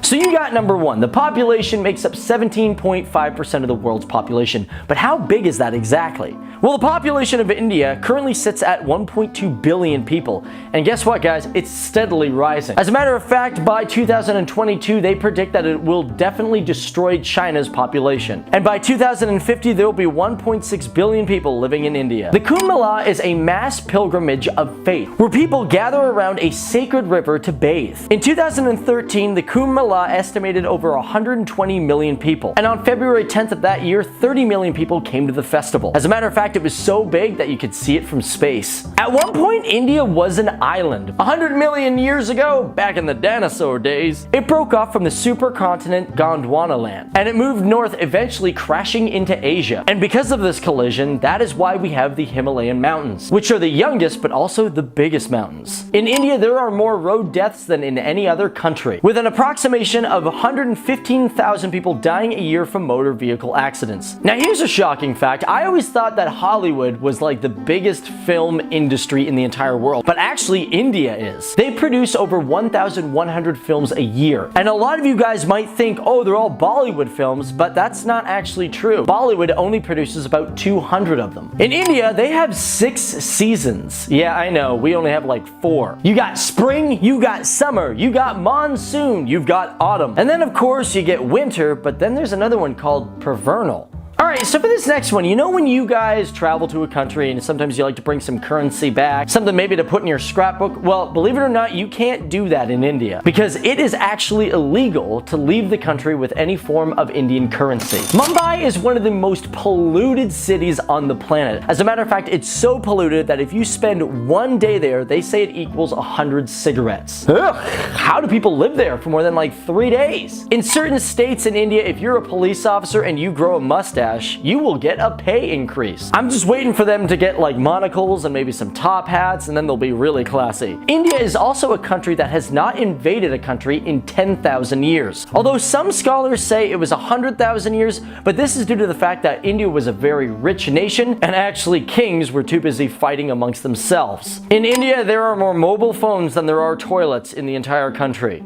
So you got number one, the population makes up 17.5% of the world's population. But how big is that exactly? Well, the population of India currently sits at 1.2 billion people. And guess what, guys? It's steadily rising. As a matter of fact, by 2022, they predict that it will definitely destroy China's population. And by 2050, there will be 1.6 billion people living in India. The Kumbh Mela is a mass pilgrimage of faith, where people gather around a sacred river to bathe. In 2013, the Kumbh Mela estimated over 120 million people. And on February 10th of that year, 30 million people came to the festival. As a matter of fact, it was so big that you could see it from space. At one point, India was an island. 100 million years ago, back in the dinosaur days, it broke off from the supercontinent Gondwanaland, and it moved north, eventually crashing into Asia. And because of this collision, that is why we have the Himalayan mountains, which are the youngest but also the biggest mountains. In India, there are more road deaths than in any other country, with an approximation of 115,000 people dying a year from motor vehicle accidents. Now here's a shocking fact. I always thought that Hollywood was like the biggest film industry in the entire world, but actually India is. They produce over 1,100 films a year. And a lot of you guys might think, oh, they're all Bollywood films, but that's not actually true. Bollywood only produces about 200 of them. In India, they have 6 seasons. Yeah, I know, we only have like 4. You got spring, you got summer, you got monsoon, you've got autumn. And then of course you get winter, but then there's another one called Provernal. Alright, so for this next one, you know when you guys travel to a country and sometimes you like to bring some currency back, something maybe to put in your scrapbook? Well, believe it or not, you can't do that in India because it is actually illegal to leave the country with any form of Indian currency. Mumbai is one of the most polluted cities on the planet. As a matter of fact, it's so polluted that if you spend one day there, they say it equals 100 cigarettes. Ugh, how do people live there for more than like 3 days? In certain states in India, if you're a police officer and you grow a mustache, you will get a pay increase. I'm just waiting for them to get like monocles and maybe some top hats, and then they'll be really classy. India is also a country that has not invaded a country in 10,000 years. Although some scholars say it was 100,000 years, but this is due to the fact that India was a very rich nation and actually kings were too busy fighting amongst themselves. In India, there are more mobile phones than there are toilets in the entire country.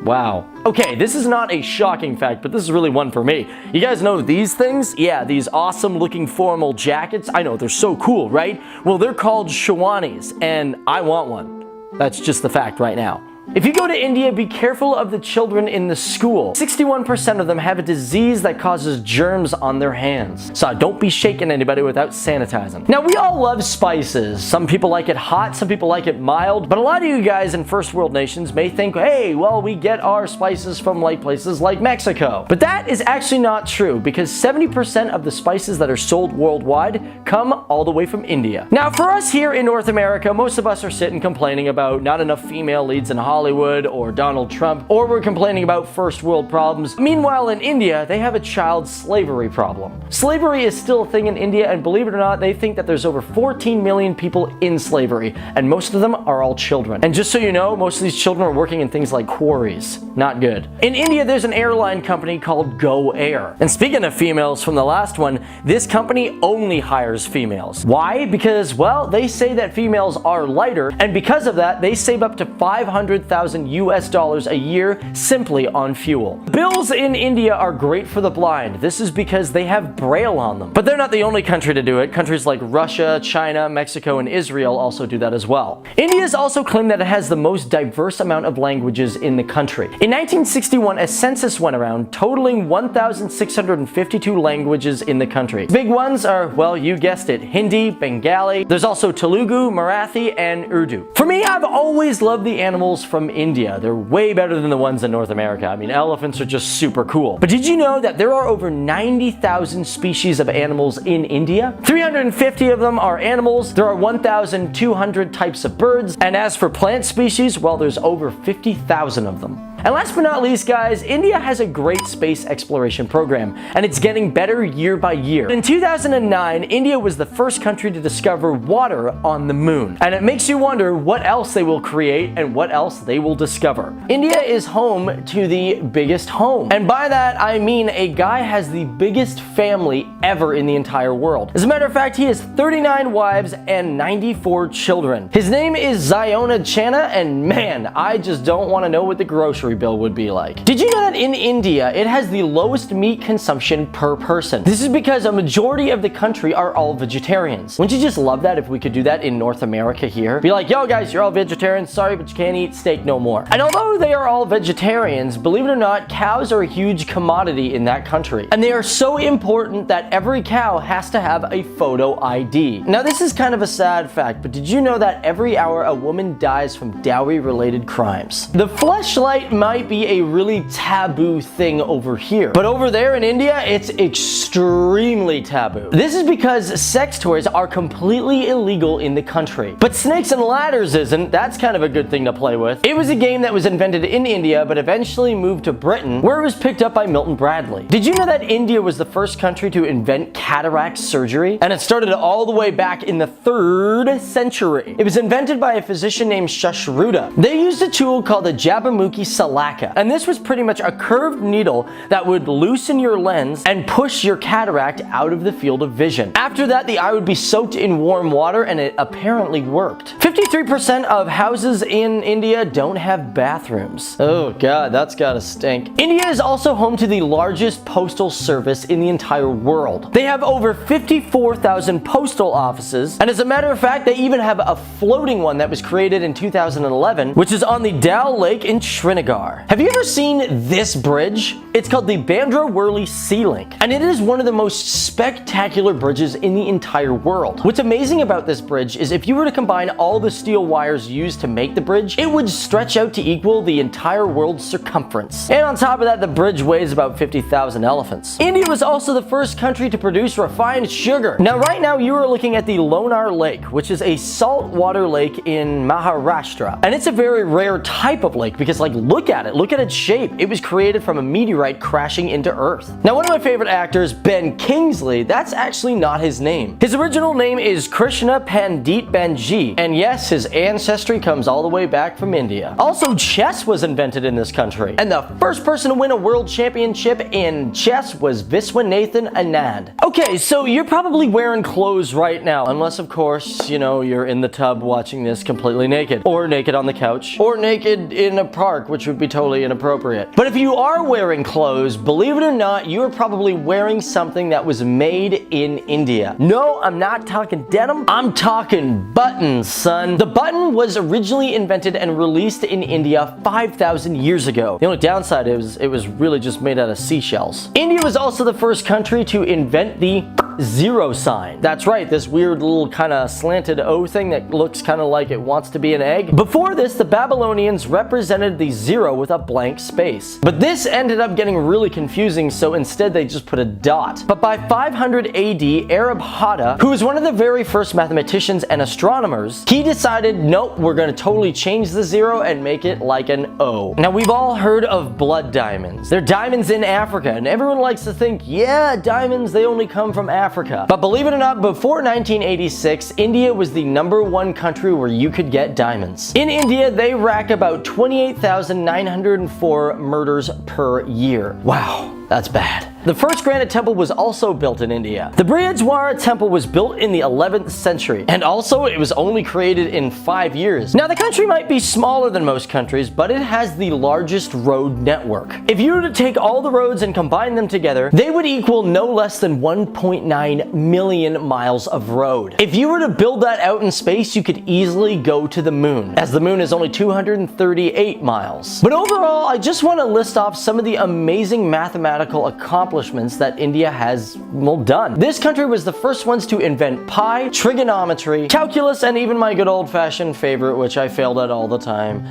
Wow. Okay, this is not a shocking fact, but this is really one for me. You guys know these things? Yeah, these awesome looking formal jackets. I know, they're so cool, right? Well, they're called Shirwanis, and I want one. That's just the fact right now. If you go to India, be careful of the children in the school. 61% of them have a disease that causes germs on their hands. So don't be shaking anybody without sanitizing. Now, we all love spices. Some people like it hot, some people like it mild, but a lot of you guys in first world nations may think, hey, well, we get our spices from like places like Mexico. But that is actually not true because 70% of the spices that are sold worldwide come all the way from India. Now, for us here in North America, most of us are sitting complaining about not enough female leads in Hollywood or Donald Trump, or we're complaining about first world problems. Meanwhile, in India, they have a child slavery problem. Slavery is still a thing in India, and believe it or not, they think that there's over 14 million people in slavery, and most of them are all children. And just so you know, most of these children are working in things like quarries. Not good. In India, there's an airline company called Go Air. And speaking of females from the last one, this company only hires females. Why? Because, well, they say that females are lighter, and because of that, they save up to $500,000 US dollars a year simply on fuel. Bills in India are great for the blind. This is because they have Braille on them. But they're not the only country to do it. Countries like Russia, China, Mexico, and Israel also do that as well. India has also claimed that it has the most diverse amount of languages in the country. In 1961, a census went around totaling 1,652 languages in the country. Big ones are, well, you guessed it, Hindi, Bengali. There's also Telugu, Marathi, and Urdu. For me, I've always loved the animals from India. They're way better than the ones in North America. I mean, elephants are just super cool. But did you know that there are over 90,000 species of animals in India? 350 of them are animals. There are 1,200 types of birds. And as for plant species, well, there's over 50,000 of them. And last but not least, guys, India has a great space exploration program, and it's getting better year by year. In 2009, India was the first country to discover water on the moon. And it makes you wonder what else they will create and what else they will discover. India is home to the biggest home. And by that, I mean a guy has the biggest family ever in the entire world. As a matter of fact, he has 39 wives and 94 children. His name is Ziona Channa, and man, I just don't want to know what the grocery grocery bill would be like. Did you know that in India, it has the lowest meat consumption per person? This is because a majority of the country are all vegetarians. Wouldn't you just love that if we could do that in North America here? Be like, yo guys, you're all vegetarians, sorry, but you can't eat steak no more. And although they are all vegetarians, believe it or not, cows are a huge commodity in that country. And they are so important that every cow has to have a photo ID. Now this is kind of a sad fact, but did you know that every hour a woman dies from dowry-related crimes? The fleshlight might be a really taboo thing over here, but over there in India, it's extremely taboo. This is because sex toys are completely illegal in the country. But snakes and ladders isn't. That's kind of a good thing to play with. It was a game that was invented in India, but eventually moved to Britain, where it was picked up by Milton Bradley. Did you know that India was the first country to invent cataract surgery? And it started all the way back in the 3rd century. It was invented by a physician named Shashruta. They used a tool called the Jabamukhi Salaka, and this was pretty much a curved needle that would loosen your lens and push your cataract out of the field of vision. After that, the eye would be soaked in warm water, and it apparently worked. 53% of houses in India don't have bathrooms. Oh god, that's gotta stink. India is also home to the largest postal service in the entire world. They have over 54,000 postal offices, and as a matter of fact, they even have a floating one that was created in 2011, which is on the Dal Lake in Srinagar. Have you ever seen this bridge? It's called the Bandra Worli Sea Link, and it is one of the most spectacular bridges in the entire world. What's amazing about this bridge is if you were to combine all the steel wires used to make the bridge, it would stretch out to equal the entire world's circumference. And on top of that, the bridge weighs about 50,000 elephants. India was also the first country to produce refined sugar. Now, right now, you are looking at the Lonar Lake, which is a saltwater lake in Maharashtra. And it's a very rare type of lake because, like, look at it. Look at its shape. It was created from a meteorite crashing into Earth. Now, one of my favorite actors, Ben Kingsley, that's actually not his name. His original name is Krishna Pandit Banji. And yes, his ancestry comes all the way back from India. Also, chess was invented in this country. And the first person to win a world championship in chess was Viswanathan Anand. Okay, so you're probably wearing clothes right now, unless of course, you know, you're in the tub watching this completely naked, or naked on the couch, or naked in a park, which would be totally inappropriate. But if you are wearing clothes, believe it or not, you are probably wearing something that was made in India. No, I'm not talking denim, I'm talking buttons, son. The button was originally invented and released in India 5,000 years ago. The only downside is it was really just made out of seashells. India was also the first country to invent the zero sign. That's right, this weird little kind of slanted O thing that looks kind of like it wants to be an egg. Before this, the Babylonians represented the zero with a blank space. But this ended up getting really confusing, so instead they just put a dot. But by 500 AD, Arab Hatta, who was one of the very first mathematicians and astronomers, he decided, nope, we're going to totally change the zero and make it like an O. Now, we've all heard of blood diamonds. They're diamonds in Africa, and everyone likes to think, yeah, diamonds, they only come from Africa. But believe it or not, before 1986, India was the #1 country where you could get diamonds. In India, they rack about 28,904 murders per year. Wow, that's bad. The first granite temple was also built in India. The Brihadeeswara temple was built in the 11th century, and also it was only created in 5 years. Now, the country might be smaller than most countries, but it has the largest road network. If you were to take all the roads and combine them together, they would equal no less than 1.9 million miles of road. If you were to build that out in space, you could easily go to the moon, as the moon is only 238 miles. But overall, I just want to list off some of the amazing mathematical accomplishments that India has, well, done. This country was the first ones to invent pi, trigonometry, calculus, and even my good old-fashioned favorite, which I failed at all the time,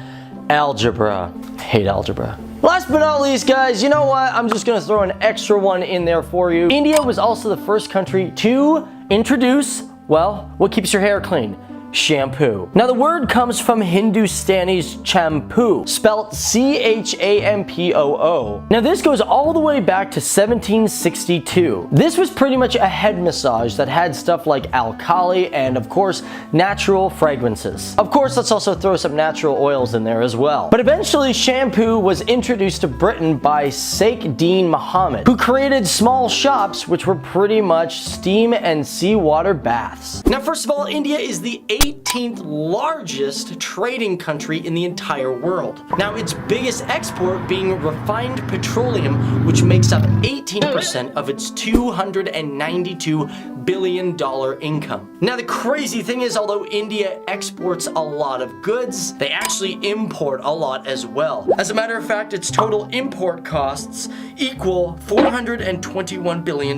algebra. I hate algebra. Last but not least, guys, you know what? I'm just gonna throw an extra one in there for you. India was also the first country to introduce, well, what keeps your hair clean? Shampoo. Now, the word comes from Hindustani's champoo, spelt C-H-A-M-P-O-O. Now, this goes all the way back to 1762. This was pretty much a head massage that had stuff like alkali and, of course, natural fragrances. Of course, let's also throw some natural oils in there as well. But eventually, shampoo was introduced to Britain by Sheikh Dean Mohammed, who created small shops which were pretty much steam and seawater baths. Now, first of all, India is the 18th largest trading country in the entire world. Now, its biggest export being refined petroleum, which makes up 18% of its $292 billion income. Now, the crazy thing is, although India exports a lot of goods, they actually import a lot as well. As a matter of fact, its total import costs equal $421 billion.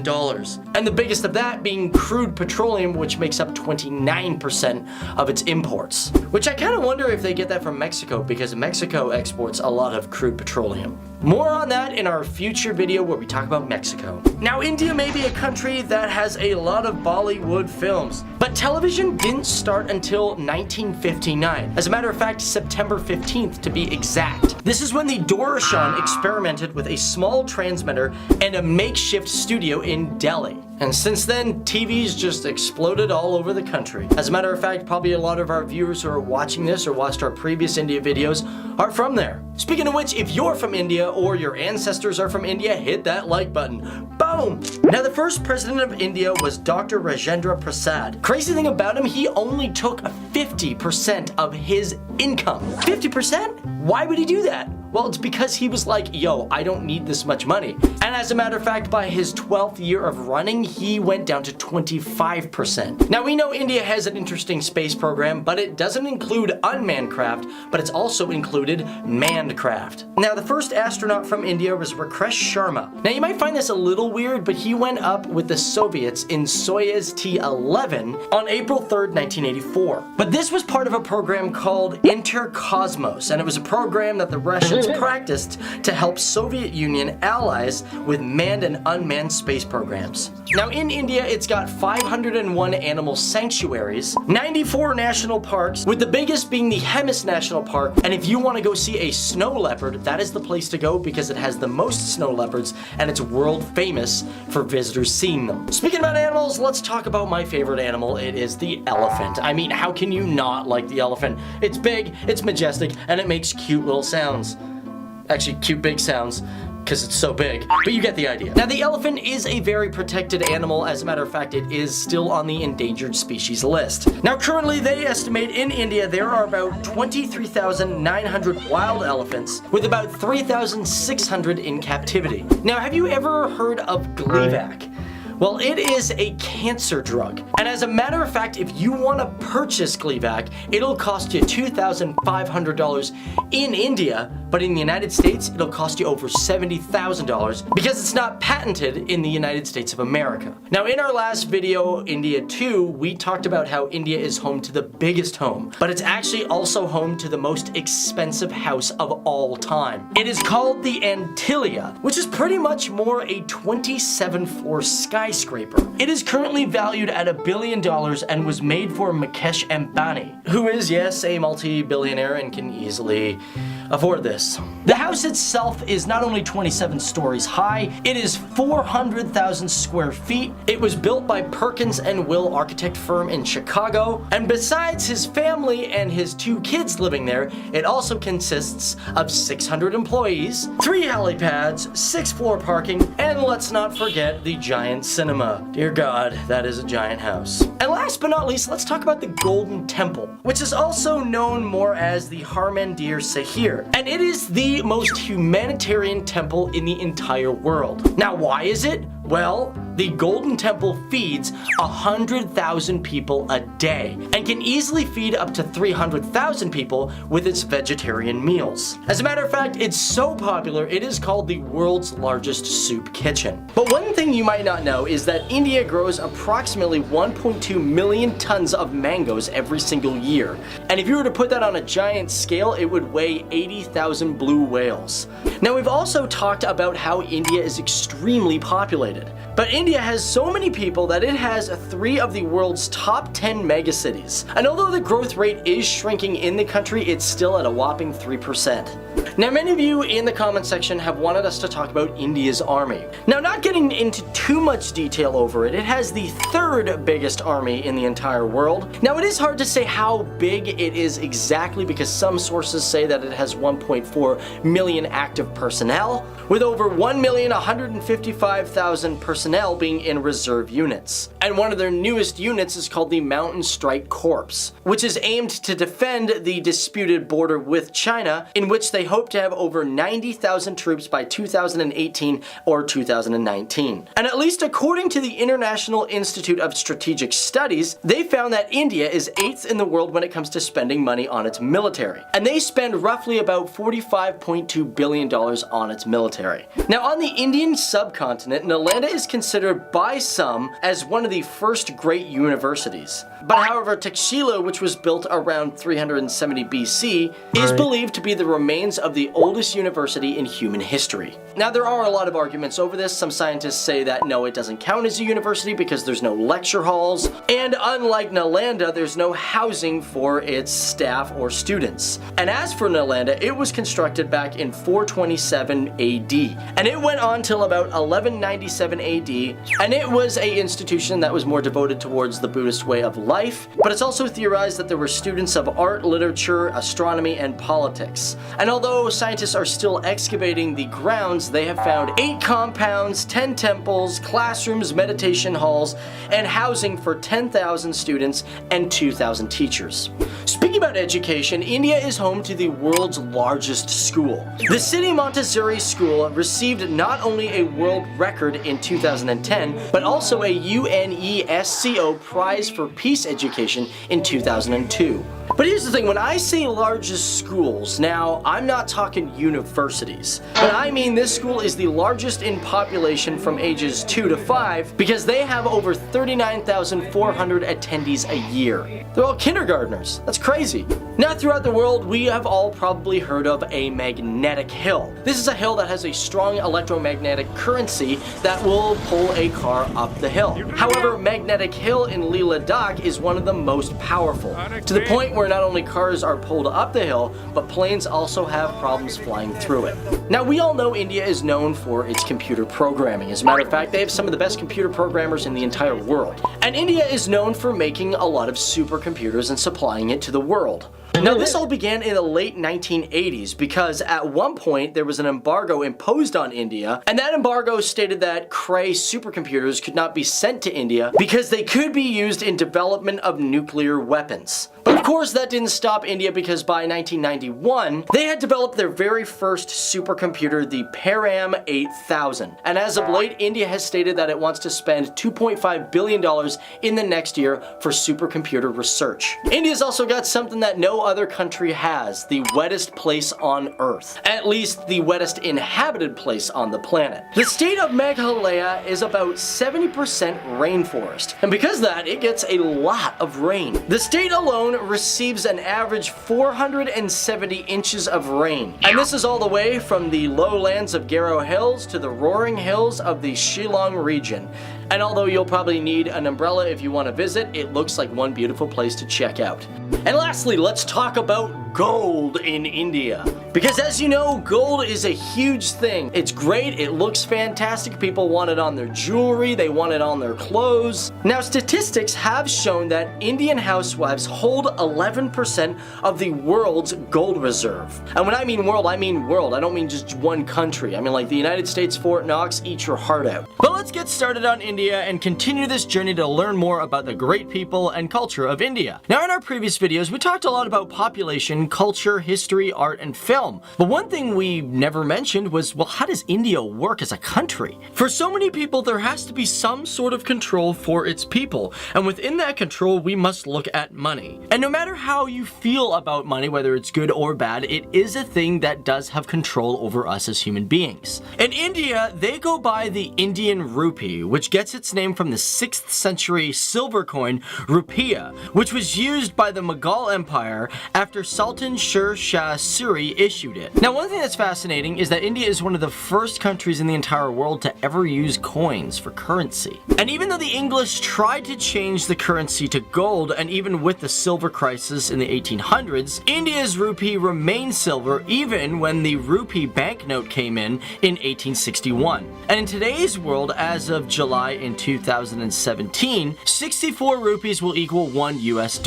And the biggest of that being crude petroleum, which makes up 29% of its imports. Which I kind of wonder if they get that from Mexico, because Mexico exports a lot of crude petroleum. More on that in our future video where we talk about Mexico. Now, India may be a country that has a lot of Bollywood films, but television didn't start until 1959. As a matter of fact, September 15th to be exact. This is when the Doordarshan experimented with a small transmitter and a makeshift studio in Delhi. And since then, TV's just exploded all over the country. As a matter of fact, probably a lot of our viewers who are watching this or watched our previous India videos are from there. Speaking of which, if you're from India or your ancestors are from India, hit that like button. Boom! Now, the first president of India was Dr. Rajendra Prasad. Crazy thing about him, he only took 50% of his income. 50%? Why would he do that? Well, it's because he was like, yo, I don't need this much money. And as a matter of fact, by his 12th year of running, he went down to 25%. Now, we know India has an interesting space program, but it doesn't include unmanned craft, but it's also included manned craft. Now, the first astronaut from India was Rakesh Sharma. Now, you might find this a little weird, but he went up with the Soviets in Soyuz T-11 on April 3rd, 1984. But this was part of a program called Intercosmos, and it was a program that the Russians practiced to help Soviet Union allies with manned and unmanned space programs. Now, in India, it's got 501 animal sanctuaries, 94 national parks, with the biggest being the Hemis National Park. And if you want to go see a snow leopard, that is the place to go because it has the most snow leopards and it's world famous for visitors seeing them. Speaking about animals, let's talk about my favorite animal. It is the elephant. I mean, how can you not like the elephant? It's big, it's majestic, and it makes cute little sounds. Actually, cute big sounds, because it's so big, but you get the idea. Now, the elephant is a very protected animal. As a matter of fact, it is still on the endangered species list. Now, currently, they estimate in India there are about 23,900 wild elephants, with about 3,600 in captivity. Now, have you ever heard of Gleevec? Well, it is a cancer drug. And as a matter of fact, if you want to purchase Gleevec, it'll cost you $2,500 in India, but in the United States, it'll cost you over $70,000 because it's not patented in the United States of America. Now, in our last video, India 2, we talked about how India is home to the biggest home, but it's actually also home to the most expensive house of all time. It is called the Antilia, which is pretty much more a 27-floor skyscraper. It is currently valued at $1 billion and was made for Mukesh Ambani, who is, yes, a multi-billionaire and can easily afford this. The house itself is not only 27 stories high, it is 400,000 square feet. It was built by Perkins and Will architect firm in Chicago, and besides his family and his 2 kids living there, it also consists of 600 employees, 3 helipads, 6 floor parking, and let's not forget the giant cinema. Dear God, that is a giant house. And last but not least, let's talk about the Golden Temple, which is also known more as the Harmandir Sahib. And it is the most humanitarian temple in the entire world. Now, why is it? Well, the Golden Temple feeds 100,000 people a day and can easily feed up to 300,000 people with its vegetarian meals. As a matter of fact, it's so popular, it is called the world's largest soup kitchen. But one thing you might not know is that India grows approximately 1.2 million tons of mangoes every single year. And if you were to put that on a giant scale, it would weigh 80,000 blue whales. Now, we've also talked about how India is extremely populated. But India has so many people that it has 3 of the world's top 10 megacities. And although the growth rate is shrinking in the country, it's still at a whopping 3%. Now, many of you in the comment section have wanted us to talk about India's army. Now, not getting into too much detail over it, it has the 3rd biggest army in the entire world. Now, it is hard to say how big it is exactly because some sources say that it has 1.4 million active personnel, with over 1,155,000 10,000 personnel being in reserve units. And one of their newest units is called the Mountain Strike Corps, which is aimed to defend the disputed border with China, in which they hope to have over 90,000 troops by 2018 or 2019. And at least according to the International Institute of Strategic Studies, they found that India is 8th in the world when it comes to spending money on its military. And they spend roughly about $45.2 billion on its military. Now, on the Indian subcontinent, Nalanda is considered by some as one of the first great universities. But however, Takshila, which was built around 370 BC, is believed to be the remains of the oldest university in human history. Now, there are a lot of arguments over this. Some scientists say that no, it doesn't count as a university because there's no lecture halls, and unlike Nalanda, there's no housing for its staff or students. And as for Nalanda, it was constructed back in 427 AD, and it went on till about 1197 AD, and it was an institution that was more devoted towards the Buddhist way of life, but it's also theorized that there were students of art, literature, astronomy, and politics. And although scientists are still excavating the grounds, they have found 8 compounds, 10 temples, classrooms, meditation halls, and housing for 10,000 students and 2,000 teachers. Speaking about education, India is home to the world's largest school. The City Montessori School received not only a world record in 2010, but also a UNESCO Prize for Peace Education in 2002. But here's the thing, when I say largest schools, now I'm not talking universities, but I mean this school is the largest in population from ages 2 to 5 because they have over 39,400 attendees a year. They're all kindergartners. That's crazy. Now, throughout the world, we have all probably heard of a magnetic hill. This is a hill that has a strong electromagnetic currency that will pull a car up the hill. However, Magnetic Hill in Leh Ladakh is one of the most powerful, to the point where not only cars are pulled up the hill, but planes also have problems flying through it. Now, we all know India is known for its computer programming. As a matter of fact, they have some of the best computer programmers in the entire world. And India is known for making a lot of supercomputers and supplying it to the world. Now, this all began in the late 1980s because at one point there was an embargo imposed on India, and that embargo stated that Cray supercomputers could not be sent to India because they could be used in development of nuclear weapons. But of course, that didn't stop India because by 1991, they had developed their very first supercomputer, the Param 8000. And as of late, India has stated that it wants to spend $2.5 billion in the next year for supercomputer research. India's also got something that no other country has, the wettest place on Earth. At least the wettest inhabited place on the planet. The state of Meghalaya is about 70% rainforest, and because of that, it gets a lot of rain. The state alone receives an average 470 inches of rain, and this is all the way from the lowlands of Garo Hills to the roaring hills of the Shillong region. And although you'll probably need an umbrella if you want to visit, it looks like one beautiful place to check out. And lastly, let's talk about gold in India. Because as you know, gold is a huge thing. It's great, it looks fantastic, people want it on their jewelry, they want it on their clothes. Now, statistics have shown that Indian housewives hold 11% of the world's gold reserve. And when I mean world, I don't mean just one country. I mean like the United States, Fort Knox, eat your heart out. But let's get started on India and continue this journey to learn more about the great people and culture of India. Now, in our previous videos, we talked a lot about population, culture, history, art, and film. But one thing we never mentioned was, well, how does India work as a country? For so many people, there has to be some sort of control for its people. And within that control, we must look at money. And no matter how you feel about money, whether it's good or bad, it is a thing that does have control over us as human beings. In India, they go by the Indian rupee, which gets its name from the 6th century silver coin rupiah, which was used by the Mughal Empire after Sultan Sher Shah Suri issued it. Now, one thing that's fascinating is that India is one of the first countries in the entire world to ever use coins for currency. And even though the English tried to change the currency to gold, and even with the silver crisis in the 1800s, India's rupee remained silver even when the rupee banknote came in 1861. And in today's world, as of July in 2017, 64 rupees will equal $1 US.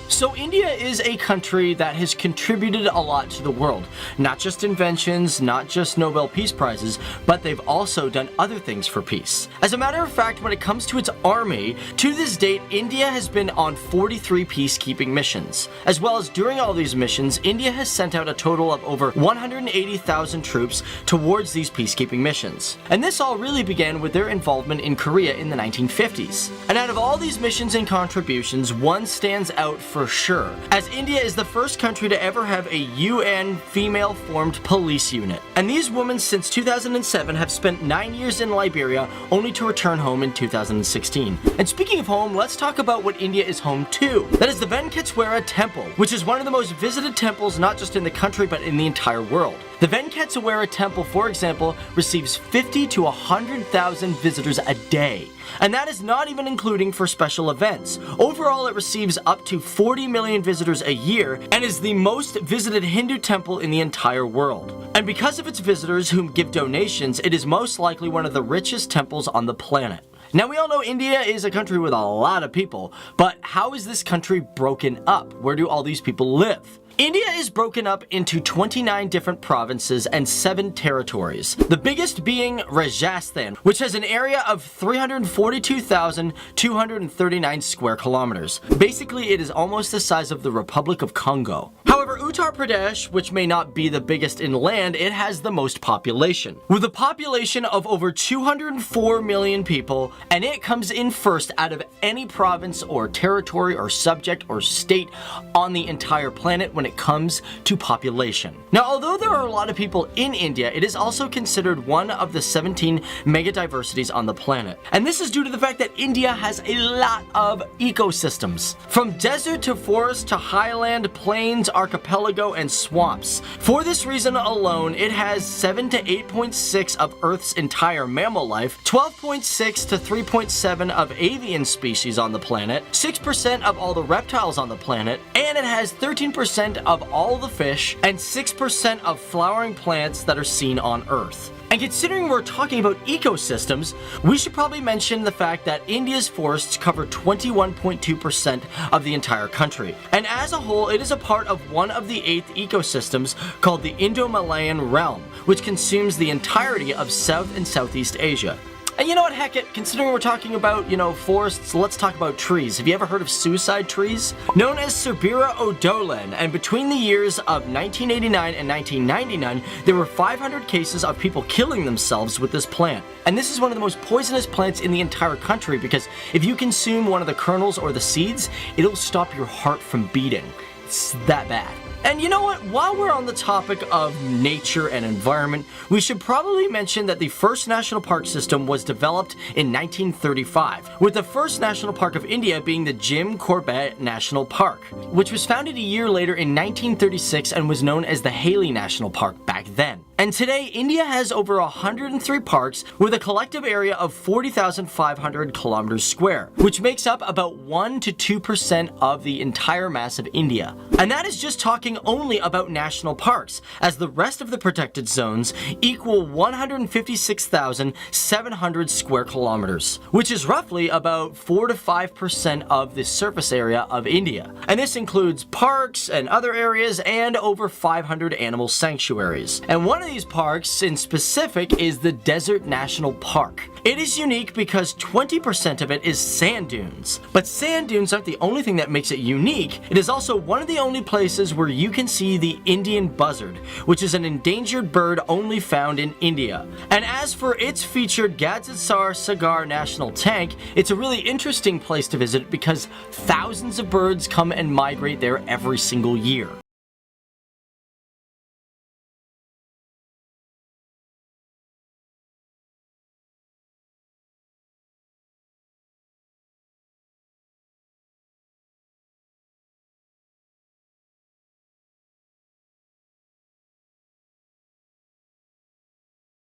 So India is a country that has has contributed a lot to the world. Not just inventions, not just Nobel Peace Prizes, but they've also done other things for peace. As a matter of fact, when it comes to its army, to this date, India has been on 43 peacekeeping missions. As well as during all these missions, India has sent out a total of over 180,000 troops towards these peacekeeping missions. And this all really began with their involvement in Korea in the 1950s. And out of all these missions and contributions, one stands out for sure, as India is the first country to ever have a UN female-formed police unit. And these women since 2007 have spent 9 years in Liberia only to return home in 2016. And speaking of home, let's talk about what India is home to. That is the Venkateswara Temple, which is one of the most visited temples not just in the country but in the entire world. The Venkateswara Temple, for example, receives 50 to 100,000 visitors a day. And that is not even including for special events. Overall, it receives up to 40 million visitors a year and is the most visited Hindu temple in the entire world. And because of its visitors who give donations, it is most likely one of the richest temples on the planet. Now, we all know India is a country with a lot of people, but how is this country broken up? Where do all these people live? India is broken up into 29 different provinces and 7 territories, the biggest being Rajasthan, which has an area of 342,239 square kilometers. Basically, it is almost the size of the Republic of Congo. However, Uttar Pradesh, which may not be the biggest in land, it has the most population, with a population of over 204 million people, and it comes in first out of any province or territory or subject or state on the entire planet when it comes to population. Now, although there are a lot of people in India, it is also considered one of the 17 megadiversities on the planet. And this is due to the fact that India has a lot of ecosystems, from desert to forest to highland, plains, archipelago, and swamps. For this reason alone, it has 7 to 8.6 of Earth's entire mammal life, 12.6 to 3.7 of avian species on the planet, 6% of all the reptiles on the planet, and it has 13% of all the fish and 6% of flowering plants that are seen on Earth. And considering we're talking about ecosystems, we should probably mention the fact that India's forests cover 21.2% of the entire country. And as a whole, it is a part of one of the 8 ecosystems called the Indo-Malayan realm, which consumes the entirety of South and Southeast Asia. And you know what, heck it, considering we're talking about, forests, let's talk about trees. Have you ever heard of suicide trees? Known as Cerbera odolen, and between the years of 1989 and 1999, there were 500 cases of people killing themselves with this plant. And this is one of the most poisonous plants in the entire country because if you consume one of the kernels or the seeds, it'll stop your heart from beating. It's that bad. And you know what? While we're on the topic of nature and environment, we should probably mention that the first national park system was developed in 1935, with the first national park of India being the Jim Corbett National Park, which was founded a year later in 1936 and was known as the Haley National Park back then. And today, India has over 103 parks with a collective area of 40,500 kilometers square, which makes up about 1 to 2% of the entire mass of India. And that is just talking only about national parks, as the rest of the protected zones equal 156,700 square kilometers, which is roughly about 4 to 5% of the surface area of India. And this includes parks and other areas and over 500 animal sanctuaries. And one of these parks in specific is the Desert National Park. It is unique because 20% of it is sand dunes. But sand dunes aren't the only thing that makes it unique. It is also one of the only places where you can see the Indian buzzard, which is an endangered bird only found in India. And as for its featured Gadzitsar Sagar National Tank, it's a really interesting place to visit because thousands of birds come and migrate there every single year.